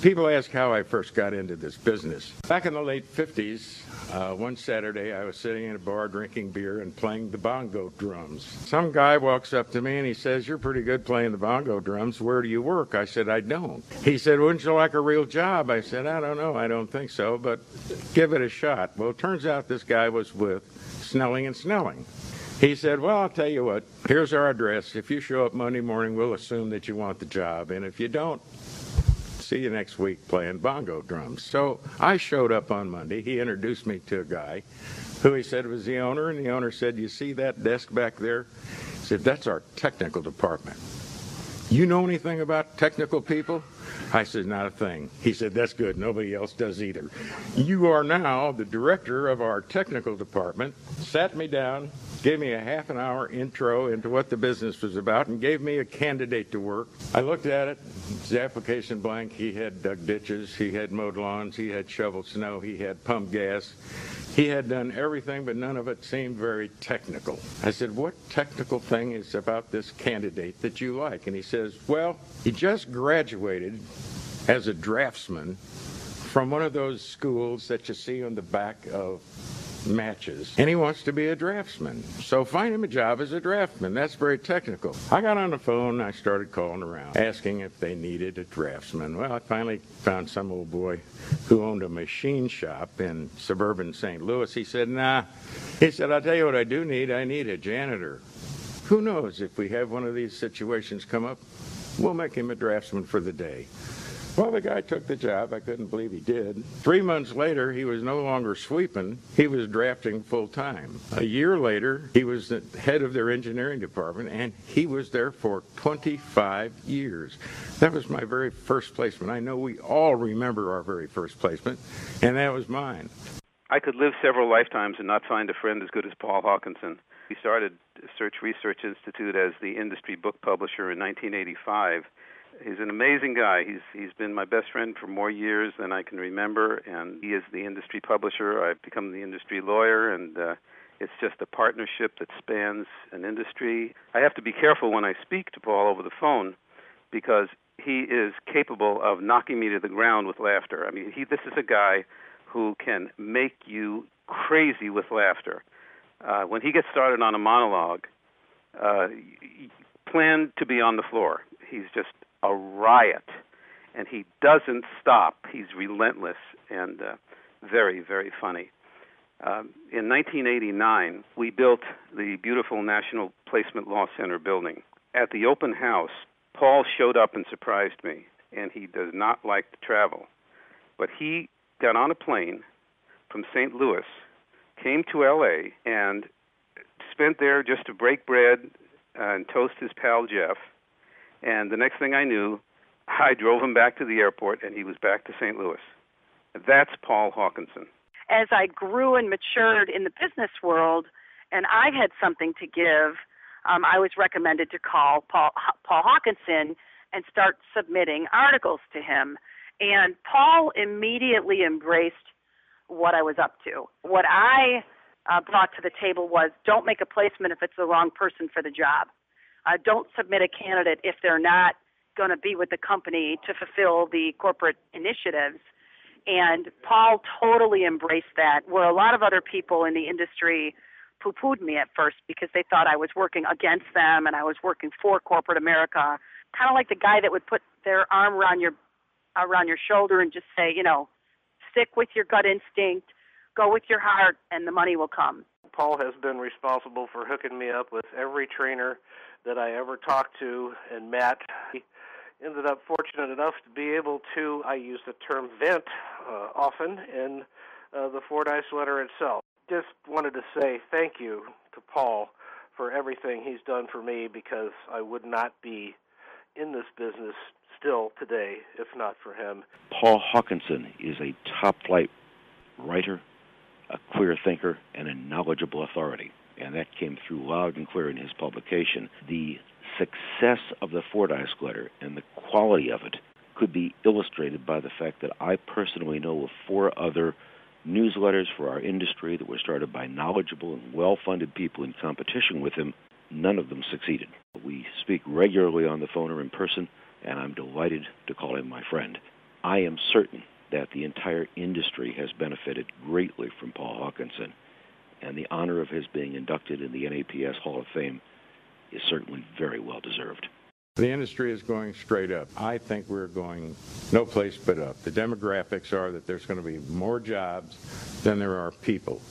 People ask how I first got into this business. Back in the late 50s, one Saturday I was sitting in a bar drinking beer and playing the bongo drums. Some guy walks up to me and he says, "You're pretty good playing the bongo drums. Where do you work?" I said, "I don't." He said, "Wouldn't you like a real job?" I said, "I don't know. I don't think so, but give it a shot." Well, it turns out this guy was with Snelling and Snelling. He said, "Well, I'll tell you what. Here's our address. If you show up Monday morning, we'll assume that you want the job. And if you don't, see you next week playing bongo drums." So I showed up on Monday. He introduced me to a guy who he said was the owner, and the owner said, "You see that desk back there?" He said, "That's our technical department. You know anything about technical people?" I said, "Not a thing." He said, "That's good. Nobody else does either. You are now the director of our technical department." Sat me down, gave me a half an hour intro into what the business was about, and gave me a candidate to work. I looked at it. The application blank. He had dug ditches. He had mowed lawns. He had shoveled snow. He had pumped gas. He had done everything, but none of it seemed very technical. I said, "What technical thing is about this candidate that you like?" And he says, "Well, he just graduated as a draftsman from one of those schools that you see on the back of matches, and he wants to be a draftsman. So find him a job as a draftsman. That's very technical." I got on the phone and I started calling around, asking if they needed a draftsman. Well, I finally found some old boy who owned a machine shop in suburban St. Louis. He said, "Nah." He said, "I'll tell you what I do need. I need a janitor. Who knows, if we have one of these situations come up, we'll make him a draftsman for the day." Well, the guy took the job. I couldn't believe he did. 3 months later, he was no longer sweeping. He was drafting full time. A year later, he was the head of their engineering department, and he was there for 25 years. That was my very first placement. I know we all remember our very first placement, and that was mine. I could live several lifetimes and not find a friend as good as Paul Hawkinson. He started Search Research Institute as the industry book publisher in 1985. He's an amazing guy. He's been my best friend for more years than I can remember, and he is the industry publisher. I've become the industry lawyer, and it's just a partnership that spans an industry. I have to be careful when I speak to Paul over the phone because he is capable of knocking me to the ground with laughter. I mean, this is a guy who can make you crazy with laughter. When he gets started on a monologue, plan to be on the floor. He's just a riot, and he doesn't stop. He's relentless and very, very funny. In 1989, we built the beautiful National Placement Law Center building. At the open house, Paul showed up and surprised me, and he does not like to travel. But he got on a plane from St. Louis, came to L.A., and spent there just to break bread and toast his pal Jeff. And the next thing I knew, I drove him back to the airport, and he was back to St. Louis. That's Paul Hawkinson. As I grew and matured in the business world, and I had something to give, I was recommended to call Paul Hawkinson and start submitting articles to him. And Paul immediately embraced what I was up to. What I brought to the table was, don't make a placement if it's the wrong person for the job. Don't submit a candidate if they're not going to be with the company to fulfill the corporate initiatives. And Paul totally embraced that, where a lot of other people in the industry poo-pooed me at first because they thought I was working against them and I was working for corporate America, kind of like the guy that would put their arm around your shoulder and just say, stick with your gut instinct, go with your heart, and the money will come. Paul has been responsible for hooking me up with every trainer that I ever talked to and met. He ended up fortunate enough to be able to, I use the term vent often in the Fordyce Letter itself. Just wanted to say thank you to Paul for everything he's done for me, because I would not be in this business still today if not for him. Paul Hawkinson is a top-flight writer, a queer thinker, and a knowledgeable authority. And that came through loud and clear in his publication. The success of the Fordyce Letter and the quality of it could be illustrated by the fact that I personally know of 4 other newsletters for our industry that were started by knowledgeable and well-funded people in competition with him. None of them succeeded. We speak regularly on the phone or in person, and I'm delighted to call him my friend. I am certain that the entire industry has benefited greatly from Paul Hawkinson, and the honor of his being inducted in the NAPS Hall of Fame is certainly very well deserved. The industry is going straight up. I think we're going no place but up. The demographics are that there's going to be more jobs than there are people.